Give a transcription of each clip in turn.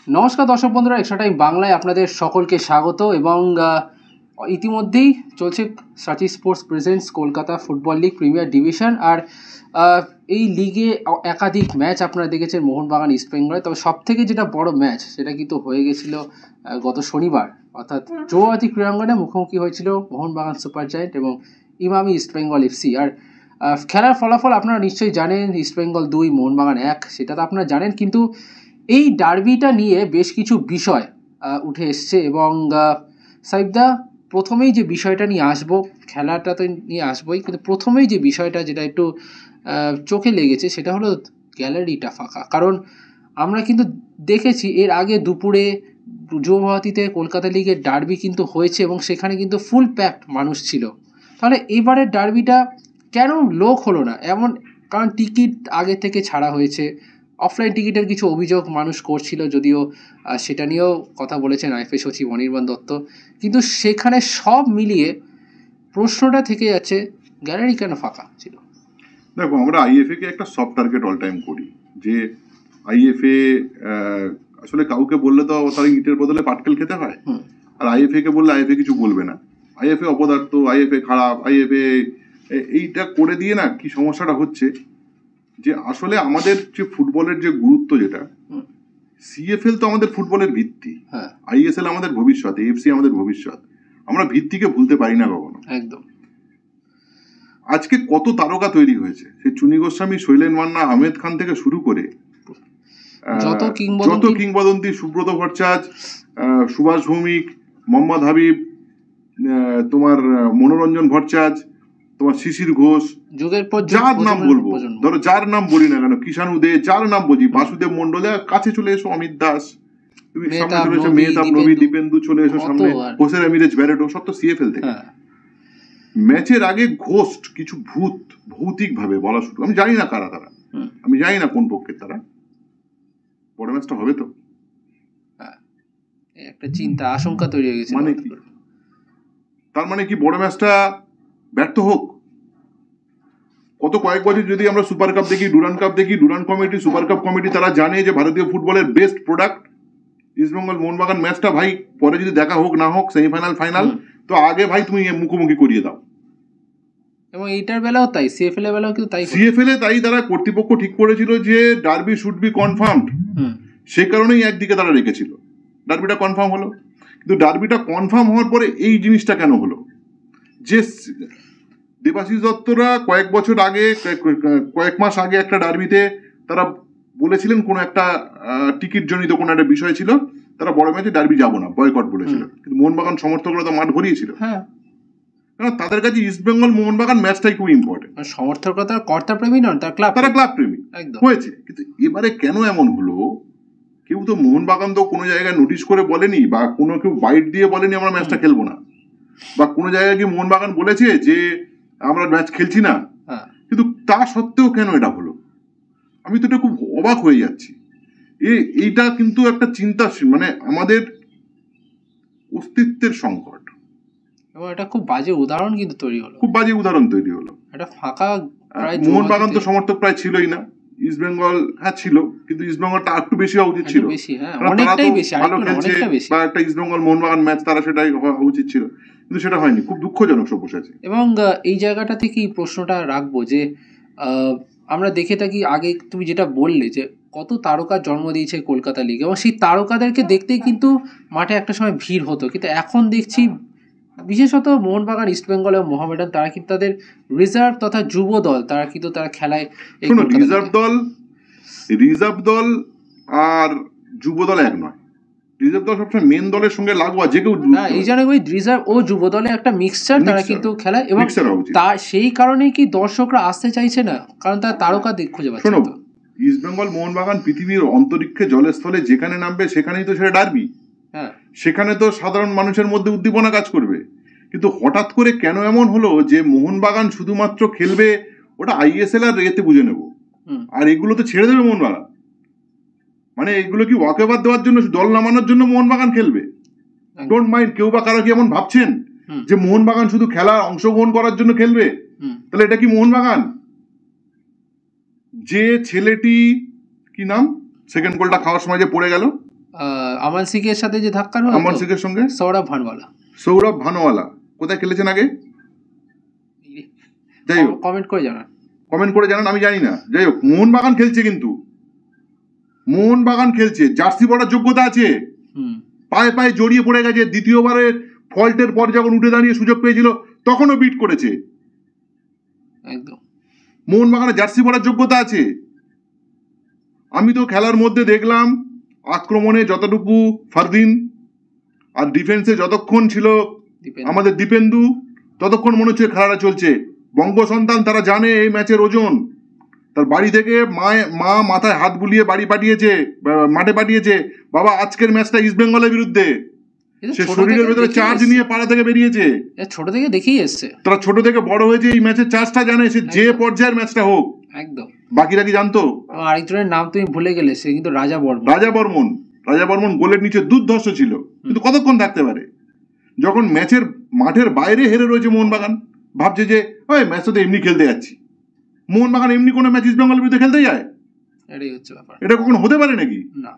নমস্কার দর্শক বন্ধুরা, এক্সট্রা টাইম বাংলায় আপনাদের সকলকে স্বাগত। এবং ইতিমধ্যেই চলছে Sachi sports presents Kolkata football league premier division. আর এই লিগে একাধিক ম্যাচ আপনারা দেখেছেন মোহনবাগান ইস্টবেঙ্গলে। তবে সব থেকে যেটা বড় ম্যাচ সেটা কিন্তু হয়ে গেছিল গত শনিবার, অর্থাৎ চৌহাতি ক্রীড়াঙ্গনে মুখোমুখি হয়েছিল মোহনবাগান সুপার জায়েন্ট এবং ইমামি ইস্টবেঙ্গল এফসি। আর খেলার ফলাফল আপনারা নিশ্চয়ই জানেন, ইস্টবেঙ্গল 2 মোহনবাগান 1, সেটা তো আপনারা জানেন। কিন্তু এই ডার্বিটা নিয়ে বেশ কিছু বিষয় উঠে এসছে এবং সাইবদা, প্রথমেই যে বিষয়টা নিয়ে আসবো, খেলাটা তো নিয়ে আসবোই, কিন্তু প্রথমেই যে বিষয়টা যেটা একটু চোখে লেগেছে সেটা হলো গ্যালারিটা ফাঁকা। কারণ আমরা কিন্তু দেখেছি এর আগে দুপুরে যুবভারতীতে কলকাতা লিগের ডার্বি কিন্তু হয়েছে এবং সেখানে কিন্তু ফুল প্যাকড মানুষ ছিল। তাহলে এবারের ডার্বিটা কেন লোক হলো না এমন? কারণ টিকিট আগে থেকে ছাড়া হয়েছে, অফলাইন টিকিটের কিছু অভিযোগ মানুষ করছিল, যদিও সেটা নিয়েও কথা বলেছেন আইএফএ সচিব অনির্বাণ দত্ত। কিন্তু সেখানে সব মিলিয়ে প্রশ্নটা থেকে যাচ্ছে, গ্যালারি কেন ফাঁকা ছিল? দেখো, আমরা আইএফএ কে একটা সফট টার্গেট অল টাইম করি, যে আইএফএ আসলে কাউকে বললে তো তার ইটের বদলে পাটকেল খেতে হয়। আর আইএফএ কে বললে আইএফএ কিছু বলবে না, আইএফএ অপদার্থ, আইএফএ খারাপ, আইএফএ এইটা করে দিয়ে না কি সমস্যাটা হচ্ছে যে আসলে আমাদের যে ফুটবলের যে গুরুত্ব, যেটা সিএফএল তো আমাদের ফুটবলের ভিত্তি, আইএসএল আমাদের ভবিষ্যৎ, এএফসি আমাদের ভবিষ্যৎ। আমরা ভিত্তিকে ভুলতে পারি না কখনো। একদম। আজকে কত তারকা তৈরি হয়েছে, সেই চুনি গোস্বামী, শৈলেন মান্না, আহমেদ খান থেকে শুরু করে যত কিংবদন্তি, সুব্রত ভট্টাচার্য, সুভাষ ভৌমিক, মোহাম্মদ হাবিব, তোমার মনোরঞ্জন ভট্টাচার্য, তোমার শিশির ঘোষ, যুগের পর যার নাম বলবো, ধরো যার নাম বলি না কেন, কিষাণু দে, যার নাম বলি, বাসুদেব মন্ডল, কাছে চলে এসো অমিত দাস, তুমি সামনে চলে এসো মেহতাব নবী, দীপেন্দু চলে এসো সামনে, হোসেন আমিরেজ ব্যারেটো, সব তো সিএফএল থেকে। ম্যাচের আগে ঘোস্ট কিছু ভৌতিক ভাবে বলা শুরু, আমি জানি না কারা তারা, আমি জানি না কোন পক্ষের তারা, বড় ম্যাচটা হবে তো একটা চিন্তা আশঙ্কা তৈরি হয়ে গেছে। মানে কি, তার মানে কি বড় ম্যাচটা ব্যর্থ হোক? কত কয়েক বছর যদি আমরা সুপার কাপ দেখি, ডুরান্ড কাপ দেখি, Durand committee, super cup committee, তারা জানে যে ভারতীয় ফুটবলের বেস্ট প্রোডাক্ট ইস্টবেঙ্গল মোহনবাগান ম্যাচটা ভাই পরে যদি দেখা হোক না হোক, সেমিফাইনাল ফাইনাল, তো আগে ভাই তুমি মুখোমুখি করিয়ে দাও। এবং এইটার বেলাও তাই, সিএফএল এর বেলাও কিন্তু তাই, সিএফএল এ তাই তারা কর্তৃপক্ষ ঠিক করেছিল যে ডার্বি শুড বি কনফার্মড, সেই কারণেই একদিকে তারা রেখেছিল, ডার্বিটা কনফার্ম হলো। কিন্তু ডার্বিটা কনফার্ম হওয়ার পরে এই জিনিসটা কেন হলো যে দেবাশিস দত্তরা কয়েক বছর আগে, কয়েক মাস আগে একটা ডার্বিতে তারা বলেছিলেন কোনো একটা টিকিট জনিত কোনো একটা বিষয় ছিল, তারা বড় ম্যাচে ডার্বি যাবো না, বয়কট বলেছিল। কিন্তু মোহনবাগান সমর্থকরা তো মাঠ ভরিয়েছিল। কারণ তাদের কাছে ইস্টবেঙ্গল মোহনবাগান ম্যাচটাই খুব ইম্পর্টেন্ট। সমর্থকরা তার কর্তা প্রেমী নন, তারা ক্লাব প্রেমী হয়েছে। কিন্তু এবারে কেন এমন হলো, কেউ তো মোহনবাগান তো কোনো জায়গায় নোটিশ করে বলেনি, বা কোনো কেউ বাইট দিয়ে বলেনি আমরা ম্যাচটা খেলবো না, বা কোনো জায়গায় কি মোহনবাগান বলেছে যে আমরা ম্যাচ খেলছি না। কিন্তু তা সত্ত্বেও কেন এটা হলো, আমি তো এটা খুব অবাক হয়ে যাচ্ছি। এইটা কিন্তু একটা চিন্তা, মানে আমাদের অস্তিত্বের সংকট। এবং এটা খুব বাজে উদাহরণ কিন্তু তৈরি হলো, খুব বাজে উদাহরণ তৈরি হলো। এটা ফাঁকা, মোহনবাগান তো সমর্থক প্রায় ছিলই না, ইস্টবেঙ্গল ছিল, কিন্তু ইস্টবেঙ্গলটা একটু বেশি হওয়া উচিত ছিল, ভালো খেলছে, বা একটা ইস্টবেঙ্গল মোহনবাগান ম্যাচ তারা সেটাই হওয়া উচিত ছিল, কিন্তু সেটা হয়নি। খুব দুঃখজনক সব্যসাচী। এবং এই জায়গাটা থেকেই প্রশ্নটা রাখবো যে আমরা দেখে থাকি, আগে তুমি যেটা বললে যে কত তারকার জন্ম দিয়েছে কলকাতা লিগ, এবং সেই তারকাদেরকে দেখতেই কিন্তু মাঠে একটা সময় ভিড় হতো। কিন্তু এখন দেখছি বিশেষত মোহনবাগান, ইস্টবেঙ্গল এবং মোহামেডান, তারা কিন্তু তাদের রিজার্ভ তথা যুব দল, তারা কিন্তু তারা খেলায় রিজার্ভ দল আর যুব দল এক নয়। রিজার্ভ দল সবসময় মেন দলের সঙ্গে লাগোয়া, যে কেউ এই জন্য ওই রিজার্ভ ও যুব দলে একটা মিক্সচার তারা কিন্তু খেলায়, এবং তা সেই কারণেই কি দর্শকরা আসতে চাইছে না, কারণ তারা তারকা খুঁজে পাচ্ছে না। ইস্টবেঙ্গল মোহনবাগান পৃথিবীর অন্তরিক্ষে জলের স্থলে যেখানে নামবে সেখানেই তো সেটা ডার্বি, সেখানে তো সাধারণ মানুষের মধ্যে উদ্দীপনা কাজ করবে। কিন্তু হঠাৎ করে কেন এমন হলো যে মোহনবাগান শুধুমাত্র খেলবে ওটা আইএসএল আর এতে বুঝে নেব, আর এগুলো তো ছেড়ে দেবে মোহনবাগান? মানে এগুলো কি ওয়াকওভার দেওয়ার জন্য, দল নামানোর জন্য মোহনবাগান খেলবে? ডোন্ট মাইন্ড, কেউ বা কারা কি এমন ভাবছেন যে মোহনবাগান শুধু খেলা অংশগ্রহণ করার জন্য খেলবে? তাহলে এটা কি মোহনবাগান? যে ছেলেটি কি নাম সেকেন্ড গোলটা খাওয়ার সময় যে পড়ে গেল, আমান সিংয়ের সাথে যে ধাক্কা হলো, আমান সিংয়ের সঙ্গে সৌরভ ভানওয়ালা কোথায় খেলেছেন আগে? যাই হোক, কমেন্ট করে জানান, আমি জানি না। যাই হোক, মোহনবাগান খেলছে, কিন্তু মোহনবাগান খেলছে, জার্সি পরার যোগ্যতা আছে, পায়ে পায়ে জড়িয়ে পড়ে গেছে। দ্বিতীয়বারের ফল্টের পর যখন উঠে দাঁড়িয়ে সুযোগ পেয়েছিল তখনও বিট করেছে। একদম মোহনবাগানের জার্সি পরার যোগ্যতা আছে। আমি তো খেলার মধ্যে দেখলাম আক্রমণে যতটুকু ফারদিন আর ডিফেন্সে যতক্ষণ ছিল আমাদের দীপেন্দু, ততক্ষণ মনে হচ্ছে খেলাটা চলছে। বঙ্গ সন্তান, তারা জানে এই ম্যাচের ওজন। তার বাড়ি থেকে মা মাথায় হাত বুলিয়ে মাঠে পাঠিয়েছে, বাবা আজকের ম্যাচটা ইস্ট বেঙ্গলের বিরুদ্ধে। সে শরীরের ভেতরে চার্জ নিয়ে পাড়া থেকে বেরিয়েছে, ছোট থেকে দেখেই এসছে। তারা ছোট থেকে বড় হয়েছে, এই ম্যাচের চার্জটা জানে, সে যে পর্যায়ের ম্যাচটা হোক। একদম, বাকিরা কি জানতো? আরেকজনের নাম তুমি ভুলে গেলে, সে কিন্তু রাজা বর্মন গোলের নিচে দুর্ধর্ষ ছিল, কিন্তু কতক্ষণ থাকতে পারে? যখন ম্যাচের মাঠের বাইরে হেরে রয়েছে মোহনবাগান, ভাবছে যে ওই ম্যাচটা তো এমনি খেলতে যাচ্ছি। মোহনবাগান এমনি কোনো ম্যাচ ইস্ট বেঙ্গলের বিরুদ্ধে খেলতে যায়? এটাই হচ্ছে ব্যাপার। এটা কখনো হতে পারে নাকি? না,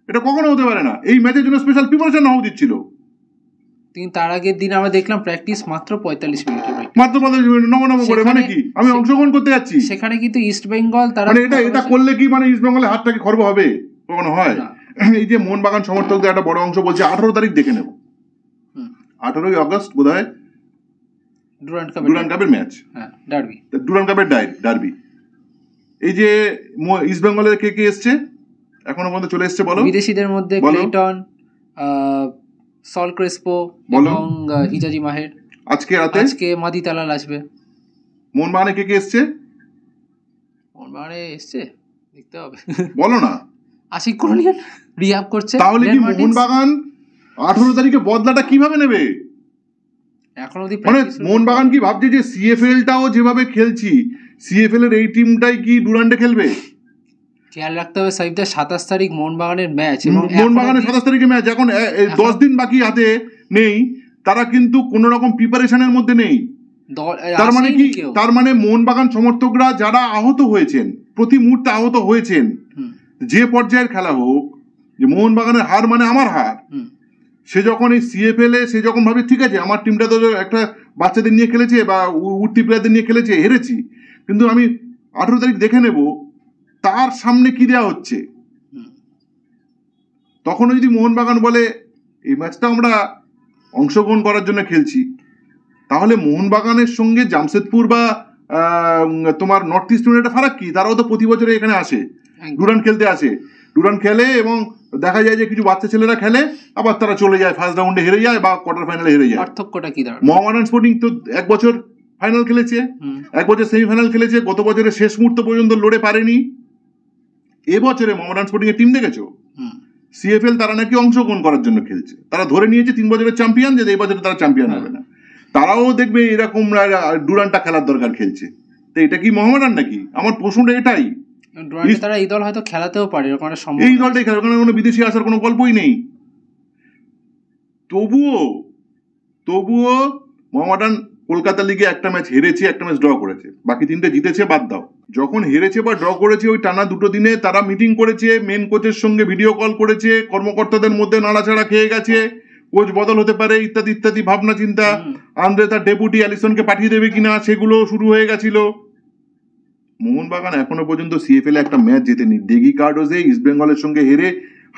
এটা কখনো হতে পারে না। এই ম্যাচের জন্য স্পেশাল প্রিপারেশন হওয়া উচিত ছিল। কিন্তু তার আগের দিন আমরা দেখলাম প্র্যাকটিস মাত্র 45 মিনিট, নম করে। মানে কি আমি অংশগ্রহণ করতে যাচ্ছি সেখানে, কিন্তু ইস্ট বেঙ্গল তারা মানে এটা করলে কি মানে ইস্ট বেঙ্গলের হাতটাকে খর্ব হবে? কখনো হয়? এই যে মোহনবাগান সমর্থকদের একটা বড় অংশ বলছে 18 তারিখ দেখে নেব, 18ই আগস্ট বোধ হয় ডুরান্ড কাপের ম্যাচ, ডুরান্ড কাপের ডার্বি। এই যে ইস্ট বেঙ্গলের কে কে এসছে এখনো পর্যন্ত চলে এসছে বলো? বিদেশিদের মধ্যে ক্লেটন, সল ক্রেসপো এবং হিজাজি মাহের। আজকে মাদি তালাল আসবে। মোহনবাগানে কে কে এসছে? মোহনবাগানে এসছে দেখতে হবে, বলো না। আশিক কুরনিয়ান রিহাব করছে। তাহলে কি মোহনবাগান 18 তারিখে বদলাটা কিভাবে নেবে? এখনো মানে মোহনবাগান কি ভাবছে যে সিএফএলটাও যেভাবে খেলছি, সিএফএল এর এই টিমটাই কি ডুরান্ডে খেলবে? খেয়াল রাখতে হবে সাইফদা, 27 তারিখ মোহনবাগানের ম্যাচ, এবং মোহনবাগানের 27 তারিখে ম্যাচ, এখন 10 দিন বাকি হাতে নেই, তারা কিন্তু কোন রকম প্রিপারেশনের মধ্যে নেই। তার মানে মোহনবাগান সমর্থকরা যারা আহত হয়েছেন, প্রতি মুহূর্তে আহত হয়েছেন, যে পর্যায়ের খেলা হোক, যে মোহনবাগানের হার মানে আমার হার, সে যখন এই সিএফএল এ সে যখন ভাবে ঠিক আছে আমার টিমটা তো একটা বাচ্চাদের নিয়ে খেলেছে বা উঠতি প্লেয়ারদের নিয়ে খেলেছে, হেরেছি, কিন্তু আমি 18 তারিখ দেখে নেব তার সামনে কি দেওয়া হচ্ছে। তখনও যদি মোহনবাগান বলে এই ম্যাচটা আমরা অংশগ্রহণ করার জন্য খেলছি, তাহলে মোহনবাগানের সঙ্গে জামশেদপুর বা তোমার নর্থ ইস্ট ইউনাইটেড ফারাক কি? তারাও তো প্রতি বছরে এখানে আসে, ডুরান্ড খেলতে আসে, ডুরান্ড খেলে এবং দেখা যায় যে কিছু বাচ্চা ছেলেরা খেলে, আবার তারা চলে যায়, ফার্স্ট রাউন্ডে হেরে যায় বা কোয়ার্টার ফাইনালে হেরে যায়। পার্থক্যটা কি দাঁড়ায়? মোহামেডান স্পোর্টিং তো এক বছর ফাইনাল খেলেছে, এক বছর সেমিফাইনাল খেলেছে, গত বছরের শেষ মুহূর্ত পর্যন্ত লড়ে পারেনি। এবছরে মোহামেডান স্পোর্টিং এর টিম দেখেছো? সিএফএল তারা নাকি অংশগ্রহণ করার জন্য খেলছে, তারা ধরে নিয়েছে 3 বছরের চ্যাম্পিয়ন, যে এই বছরে তারা চ্যাম্পিয়ন হবে না। তারাও দেখবে এরকম ডুরান্ডটা খেলার দরকার খেলছে। তো এটা কি মোহামেডান নাকি? আমার প্রশ্নটা এটাই। তারা এই দল হয়তো খেলাতেও পারে, এই দলটাই খেলে, ওখানে কোনো বিদেশি আসার কোনো গল্পই নেই। তবুও মোহামেডান কলকাতা লিগে একটা ম্যাচ হেরেছে, একটা ম্যাচ ড্র করেছে, বাকি 3টে জিতেছে। বাদ দাও, যখন হেরেছে বা ড্র করেছে ওই টানা 2 দিনে তারা মিটিং করেছে, মেন কোচের সঙ্গে ভিডিও কল করেছে, কর্মকর্তাদের মধ্যে নাড়াচাড়া খেয়ে গেছে, কোচ বদল হতে পারে ইত্যাদি ইত্যাদি ভাবনা চিন্তা, আন্দ্রে তার ডেপুটি অ্যালিসনকে পাঠিয়ে দেবে কিনা সেগুলো শুরু হয়ে গেছিল। মোহনবাগান এখনো পর্যন্ত সিএফএল একটা ম্যাচ জেতেনি। ডেগি কার্ডোজে ইস্ট বেঙ্গলের সঙ্গে হেরে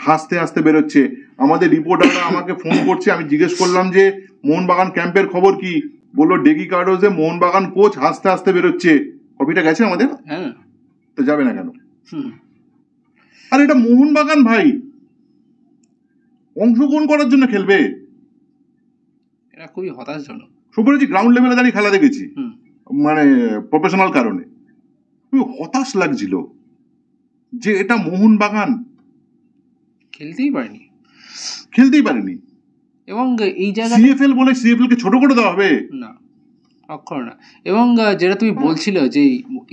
হাসতে হাসতে বেরোচ্ছে। আমাদের রিপোর্টাররা আমাকে ফোন করছে, আমি জিজ্ঞেস করলাম যে মোহনবাগান ক্যাম্পের খবর কি, বললো ডেগি কার্ডোজে মোহনবাগান কোচ হাসতে হাসতে বেরোচ্ছে। কপিটা গেছে আমাদের? তো যাবে না কেন? আর এটা মোহনবাগান ভাই অংশগ্রহণ করার জন্য খেলবে? এটা খুবই হতাশজনক। সুপরিচি গ্রাউন্ড লেভেলে দাঁড়িয়ে খেলা দেখেছি, মানে প্রফেশনাল কারণে খুবই হতাশ লাগছিল যে এটা মোহনবাগান খেলতেই পারেনি। এবং এই জায়গায় সিএফএল বলে সিএফএল কে ছোট করে দেওয়া হবে না, অক্ষর না। এবং যেটা তুমি বলছিল যে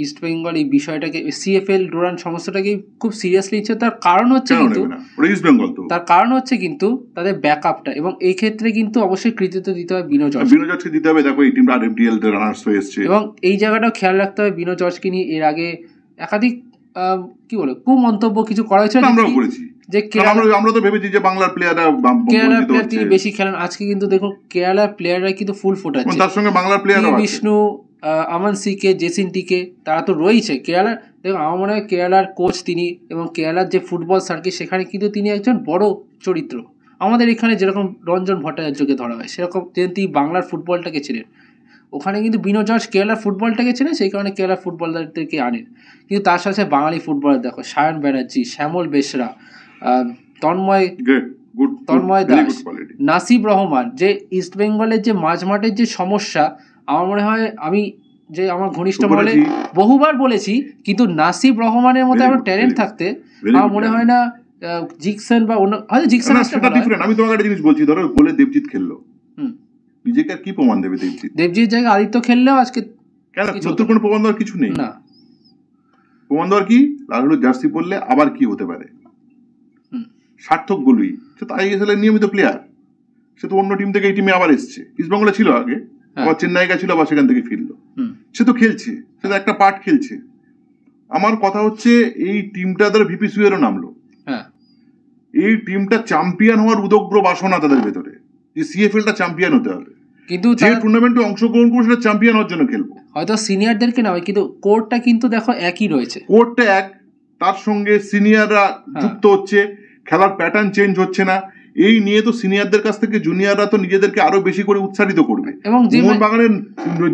ইস্ট বেঙ্গল এই বিষয়টাকে, সিএফএল ডুরান্ড সমস্যাটাকে খুব সিরিয়াসলি নিচ্ছে, তার কারণ হচ্ছে কিন্তু ইস্ট বেঙ্গল, তো তার কারণ হচ্ছে কিন্তু তাদের ব্যাকআপটা, এবং এই ক্ষেত্রে কিন্তু অবশ্যই কৃতিত্ব দিতে হবে বিনো জর্জকে দিতে হবে। দেখো এই টিমটা আরএফডিএল তে রানার্স হয়ে এসেছে, এবং এই জায়গাটাও খেয়াল রাখতে হবে বিনো জর্জকে নিয়ে। এর আগে একাধিক কি বলে কুমন্তব্য কিছু করা হয়েছে আমরাও করেছি, যে আমরা তো ভেবেছি যে বাংলার প্লেয়াররা কেরালার প্লেয়ার তিনি বেশি খেলেন। আজকে কিন্তু দেখুন কেরালার প্লেয়াররা কিন্তু ফুল ফোটাচ্ছে, তার সঙ্গে বাংলার প্লেয়ারও আছে, বিষ্ণু, আমান সিকে, জেসিন টিকে, তারা তো রয়েছে কেরালার। দেখুন আমার মনে হয় কেরালার কোচ তিনি, এবং কেরালার যে ফুটবল সার্কিট সেখানে কিন্তু তিনি একজন বড় চরিত্র। আমাদের এখানে যেরকম রঞ্জন ভট্টাচার্যকে ধরা হয় সেরকম তিনি বাংলার ফুটবলটাকে ছিলেন, ওখানে কিন্তু বিনো জর্জ কেরালার ফুটবলটাকে ছিলেন, সেই কারণে কেরালার ফুটবলারদেরকে আনেন। কিন্তু তার সাথে বাঙালি ফুটবলার দেখো, সায়ন ব্যানার্জি, শ্যামল বেসরা, তন্ময় দাস, নাসিব রহমান, যে ইস্ট বেঙ্গলের যে মাঝমাঠের যে সমস্যা, আমার মনে হয় আমি যে আমার ঘনিষ্ঠ বলে বহুবার বলেছি, কিন্তু নাসিব রহমানের মতো একটা ট্যালেন্ট থাকতে আমার মনে হয় না জিকসন বা অন্য, হয়তো জিকসন আমি তোমাকে একটা জিনিস বলছি, ধরো গোলে দেবজিৎ খেললো, নিজেকে আর কি প্রমাণ দেবে দেবজিৎ জায়গায় আদিত্য খেললেও আজকে কেন সত্যি কোনো প্রমাণ দেওয়ার কিছু নেই না। প্রমাণ দেওয়ার কি, লাল হলুদ জার্সি পরলে আবার কি হতে পারে, সার্থক গোলই, সে তো আইএসএল এর নিয়মিত প্লেয়ার, সে তো অন্য টিম থেকে এই টিমে আবার এসছে, ইস্টবেঙ্গলে ছিল আগে, আবার চেন্নাই গেছিল, আবার সেখান থেকে ফিরলো, সে তো খেলছে, সে তো একটা পার্ট খেলছে। আমার কথা হচ্ছে এই টিমটা ধরো ভিপি সুয়েরও নামলো, এই টিমটা চ্যাম্পিয়ন হওয়ার উদগ্র বাসনা তাদের ভেতরে, যে সিএফএলটা চ্যাম্পিয়ন হতে হবে, কিন্তু যে টুর্নামেন্টে অংশগ্রহণ করবো সেটা চ্যাম্পিয়ন হওয়ার জন্য খেলবো। হয়তো সিনিয়রদেরকে না, কিন্তু কোর্টটা কিন্তু দেখো একই রয়েছে, কোর্টটা এক, তার সঙ্গে সিনিয়ররা যুক্ত হচ্ছে, খেলার প্যাটার্ন চেঞ্জ হচ্ছে না, এই নিয়ে তো সিনিয়রদের কাছ থেকে জুনিয়ররা তো নিজেদেরকে আরো বেশি করে উৎসাহিত করবে, এবং মোহনবাগানের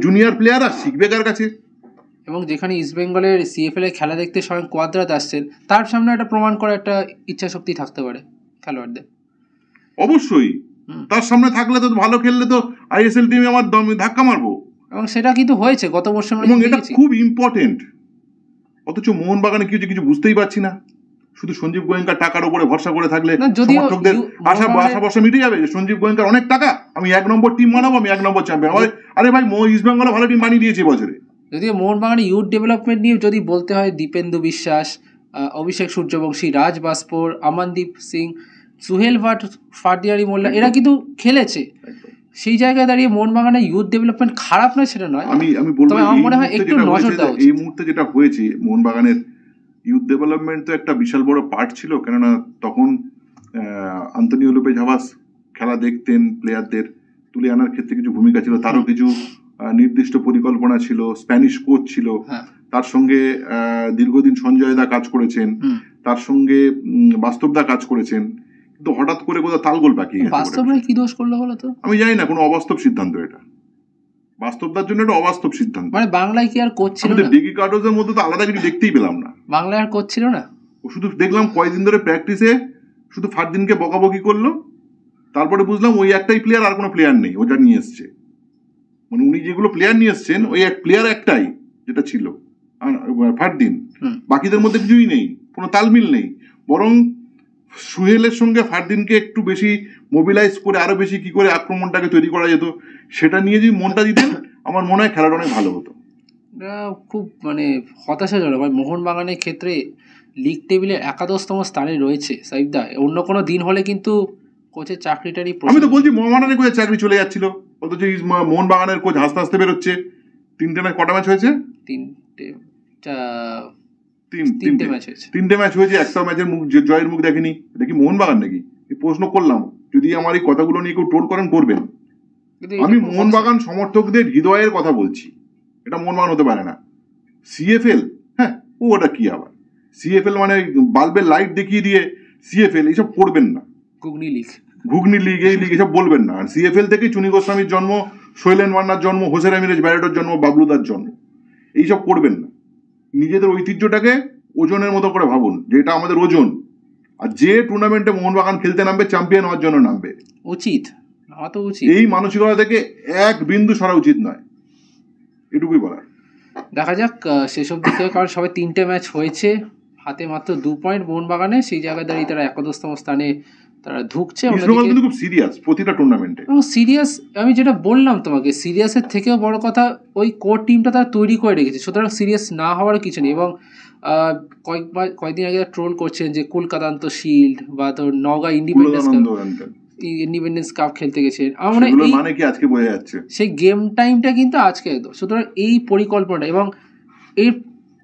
জুনিয়র প্লেয়াররা শিখবে কার কাছে। এবং যেখানে ইস্ট বেঙ্গলের সিএফএল এর খেলা দেখতে স্বয়ং কোয়াদ্রাত আসছেন, তার সামনে একটা প্রমাণ করার একটা ইচ্ছা শক্তি থাকতে পারে খেলোয়াড়দের, অবশ্যই তার সামনে থাকলে তো ভালো খেললে তো আইএসএল টিমে আমার ধাক্কা মারবো, এবং সেটা কিন্তু হয়েছে গত মরশুমে, এবং এটা খুব ইম্পর্টেন্ট। অথচ মোহনবাগানে কিছু বুঝতেই পারছি না, শুধু সঞ্জীব গোয়েঙ্কার টাকার উপরে ভরসা করে থাকলে সমর্থকদের আশা বর্ষা মিটে যাবে, যে সঞ্জীব গোয়েঙ্কার অনেক টাকা, আমি 1 নম্বর টিম বানাবো, আমি 1 নম্বর চ্যাম্পিয়ন। আরে ভাই, ইস্ট বেঙ্গল ভালো টিম বানিয়ে দিয়েছে বছরে। যদিও মোহনবাগানে ইউথ ডেভেলপমেন্ট নিয়ে যদি বলতে হয়, দীপেন্দু বিশ্বাস, অভিষেক সূর্যবংশী, রাজ বাসপোর, আমানদীপ সিং, সুহেল ভাট, ফারদিয়ারি মোল্লা, এরা কিন্তু খেলেছে। সেই জায়গায় দাঁড়িয়ে মোহনবাগানের ইউথ ডেভেলপমেন্ট খারাপ নয় সেটা নয়, আমি বলবো আমার মনে হয় একটু নজর দেওয়া উচিত। এই মুহূর্তে যেটা হয়েছে, মোহনবাগানের ইউথ ডেভেলপমেন্ট তো একটা বিশাল বড় পার্ট ছিল, কেননা তখন আন্তোনিও লোপেজ হাভাস খেলা দেখতেন, প্লেয়ারদের তুলে আনার ক্ষেত্রে কিছু ভূমিকা ছিল, তারও কিছু নির্দিষ্ট পরিকল্পনা ছিল, স্প্যানিশ কোচ ছিল, তার সঙ্গে দীর্ঘদিন সঞ্জয় দা কাজ করেছেন, তার সঙ্গে বাস্তবদা কাজ করেছেন, কিন্তু হঠাৎ করে কোথাও তালগোল পাকিয়ে গেছে। বাস্তবরা কি দোষ করলো বলো তো? আমি জানি না, কোনো অবাস্তব সিদ্ধান্ত, এটা বাস্তবতার জন্য একটা অবাস্তব সিদ্ধান্ত। মানে বাংলায় কি আর কোচ ছিল না? ডিগি কার্ডোজের মধ্যে তো আলাদা কিছু দেখতেই পেলাম না, বাংলায় আর কোচ ছিল না। ও শুধু দেখলাম কয়েকদিন ধরে প্র্যাকটিসে শুধু ফারদিনকে বকাবকি করলো, তারপরে বুঝলাম ওই একটাই প্লেয়ার, আর কোনো প্লেয়ার নেই, ওটা নিয়ে এসছে, মানে উনি যেগুলো প্লেয়ার নিয়ে এসছেন ওই প্লেয়ার একটাই যেটা ছিল ফারদিন, বাকিদের মধ্যে কিছুই নেই, কোনো তালমিল নেই। বরং সুহেলের সঙ্গে ফারদিনকে একটু বেশি মোবিলাইজ করে আরো বেশি কি করে আক্রমণটাকে তৈরি করা যেত, সেটা নিয়ে যদি মনটা দিতেন, আমার মনে হয় খেলাটা অনেক ভালো হতো। খুব মানে হতাশাজনক, মোহনবাগানের ক্ষেত্রে লিগ টেবিলে 11তম স্থানে রয়েছে সাইফদা। অন্য কোনো দিন হলে কিন্তু কোচের চাকরিটারই, আমি তো বলছি মোহামেডানের কোচের চাকরি চলে যাচ্ছিল, অথচ মোহনবাগানের কোচ হাসতে হাসতে বেরোচ্ছে। 3টে ম্যাচ, কটা ম্যাচ হয়েছে? 3টে ম্যাচ হয়েছে, একটা ম্যাচের জয়ের মুখ দেখেনি। এটা কি মোহনবাগান নাকি? প্রশ্ন করলাম, যদি আমার এই কথাগুলো নিয়ে কেউ ট্রোল করেন করবেন, আমি মোহনবাগান সমর্থকদের হৃদয়ের কথা বলছি, এটা মোহনবাগান হতে পারে না। সিএফএল, হ্যাঁ ওটা কি আবার সিএফএল মানে বাল্বের লাইট দেখিয়ে দিয়ে সিএফএল, এইসব করবেন না। ঘুগনি লিগ এই লিগ এসব বলবেন না। আর সিএফএল থেকে চুনি গোস্বামীর জন্ম, শৈলেন ওয়ার্নার জন্ম, হোসে রামিরেজ ব্যারেটোর জন্ম, বাবলুদার জন্ম, এইসব করবেন না। নিজেদের ঐতিহ্যটাকে ওজনের মতো করে ভাবুন, যে এটা আমাদের ওজন। আর যে টুর্নামেন্টে মোহনবাগান খেলতে নামবে, চ্যাম্পিয়ন হওয়ার জন্য নামবে, উচিত এই মানসিকতা থেকে এক বিন্দু সরা উচিত নয়, এটুকুই বলার। দেখা যাক সেসব দিকে, কারণ সবাই 3টে ম্যাচ হয়েছে, হাতে মাত্র 2 পয়েন্ট মোহনবাগানে, সেই জায়গায় দাঁড়িয়ে তারা 11তম স্থানে তারা ঢুকছে। কিন্তু খুব সিরিয়াস প্রতিটা টুর্নামেন্টে, এবং সিরিয়াস, আমি যেটা বললাম তোমাকে, সিরিয়াসের থেকেও বড় কথা ওই কোর টিমটা তারা তৈরি করে রেখেছে, সুতরাং সিরিয়াস না হওয়ার কিছু নেই। এবং কয়েকদিন আগে ট্রোল করছেন যে কলকাতান্ত শিল্ড বা তোর নওগাঁ ইন্ডিপেন্ডেন্স কাপ খেলতে গেছেন, আমরা মানে কি আজকে বোঝা যাচ্ছে সেই গেম টাইমটা কিন্তু আজকে একদম। সুতরাং এই পরিকল্পনাটা এবং এর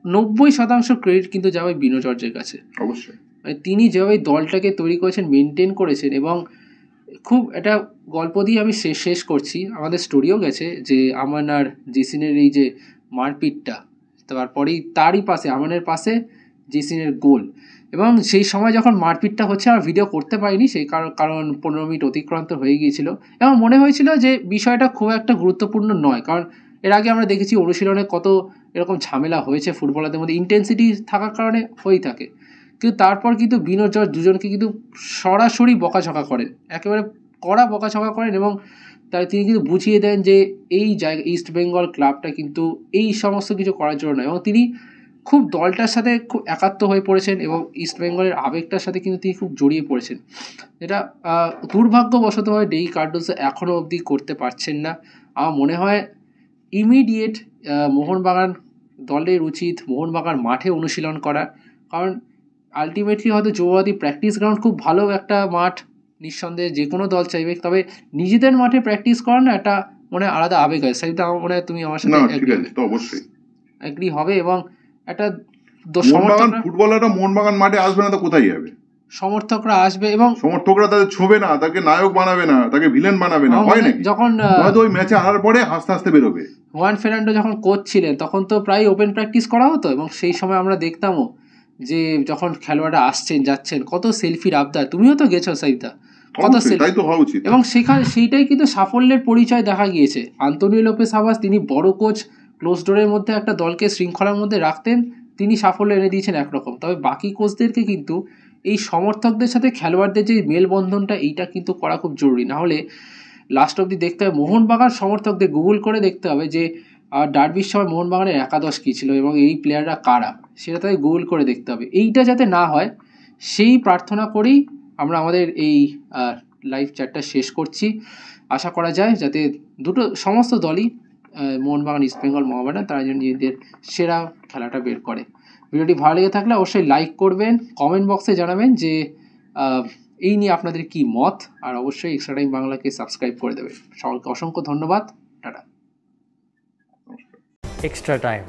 90% ক্রেডিট কিন্তু যাবে বিনো জর্জের কাছে। অবশ্যই মানে তিনি যেভাবে দলটাকে তৈরি করেছেন, মেনটেন করেছেন, এবং খুব একটা গল্প দিয়ে আমি শেষ করছি, আমাদের স্টোরিও গেছে যে আমান আর জেসিনের এই যে মারপিটটা, তারপরেই তারই পাশে আমানের পাশে জেসিনের গোল, এবং সেই সময় যখন মারপিটটা হচ্ছে আর ভিডিও করতে পারিনি সেই কারণ 15 মিনিট অতিক্রান্ত হয়ে গিয়েছিল, এবং মনে হয়েছিল যে বিষয়টা খুব একটা গুরুত্বপূর্ণ নয়, কারণ এর আগে আমরা দেখেছি অনুশীলনে কত এরকম ঝামেলা হয়েছে ফুটবলারদের মধ্যে, ইন্টেন্সিটি থাকার কারণে হয়েই থাকে, কিন্তু তারপর কিন্তু বিনো জর্জ দুজনকে কিন্তু সরাসরি বকাঝকা করেন, একেবারে কড়া বকাঝকা করেন, এবং তাই তিনি কিন্তু বুঝিয়ে দেন যে এই জায়গা ইস্ট বেঙ্গল ক্লাবটা কিন্তু এই সমস্ত কিছু করার জন্য নয়, এবং তিনি খুব দলটার সাথে খুব একাত্ম হয়ে পড়েছেন এবং ইস্ট বেঙ্গলের আবেগটার সাথে কিন্তু তিনি খুব জড়িয়ে পড়েছেন, যেটা দুর্ভাগ্যবশতভাবে ডেই কার্ডোসো এখনও অবধি করতে পারছেন না। আমার মনে হয় ইমিডিয়েট মোহনবাগান দলের উচিত মোহনবাগান মাঠে অনুশীলন করা, কারণ আলটিমেটলি হয়তো যুবভারতী প্র্যাকটিস গ্রাউন্ড খুব ভালো একটা মাঠ, নিঃসন্দেহে যে কোনো দল চাইবে, তবে নিজেদের মাঠে প্র্যাকটিস করা না একটা মনে আলাদা আবেগ হয়, সেটা আমার মনে হয় তুমি আমার সাথে অবশ্যই এগ্রি হবে, এবং একটা ফুটবলাররা মোহনবাগান মাঠে আসবে না তো কোথায় যাবে? সমর্থকরা আসবে এবং সমর্থকরা তাদের ছোবে না, তাকে নায়ক বানাবে না, তাকে ভিলেন বানাবে না, হয় নাকি? যখন হয়তো ওই ম্যাচে হারার পরে হাসতে হাসতে বেরোবে। হুয়ান ফের্নান্ডো যখন কোচ ছিলেন তখন তো প্রায় ওপেন প্র্যাকটিস করা হতো, এবং সেই সময় আমরা দেখতামও যে যখন খেলোয়াড়রা আসছেন যাচ্ছেন কত সেলফির আবদার, তুমিও তো গেছো সাইদা, কত সেলফি, এবং সেইটাই কিন্তু সাফল্যের পরিচয় দেখা গিয়েছে। আন্তোনিও লোপেস হাবাস, তিনি বড় কোচ, ক্লোজ ডোরের মধ্যে একটা দলকে শৃঙ্খলার মধ্যে রাখতেন, তিনি সাফল্য এনে দিয়েছেন একরকম, তবে বাকি কোচদেরকে কিন্তু এই সমর্থকদের সাথে খেলোয়াড়দের যে মেলবন্ধনটা এইটা কিন্তু করা খুব জরুরি, না হলে লাস্ট অবধি দেখতে হবে মোহনবাগান সমর্থকদের গুগল করে দেখতে হবে যে ডার্বির সময় মোহনবাগানের একাদশ কী ছিল এবং এই প্লেয়াররা কারা, সেটা তাই গুগল করে দেখতে হবে। এইটা যাতে না হয় সেই প্রার্থনা করেই আমরা আমাদের এই লাইভ চ্যাটটা শেষ করছি। আশা করা যায় যাতে সমস্ত দলই মোহনবাগান, ইস্ট বেঙ্গল, মোহামেডান, তারা যেন নিজেদের সেরা খেলাটা বের করে। ভিডিওটি ভালো লেগে থাকলে অবশ্যই লাইক করবেন, কমেন্ট বক্সে জানাবেন যে এই নিয়ে আপনাদের কি মত, আর অবশ্যই এক্সট্রা টাইম বাংলাকে সাবস্ক্রাইব করে দেবেন। সকলকে অসংখ্য ধন্যবাদ, টাটা। Extra time.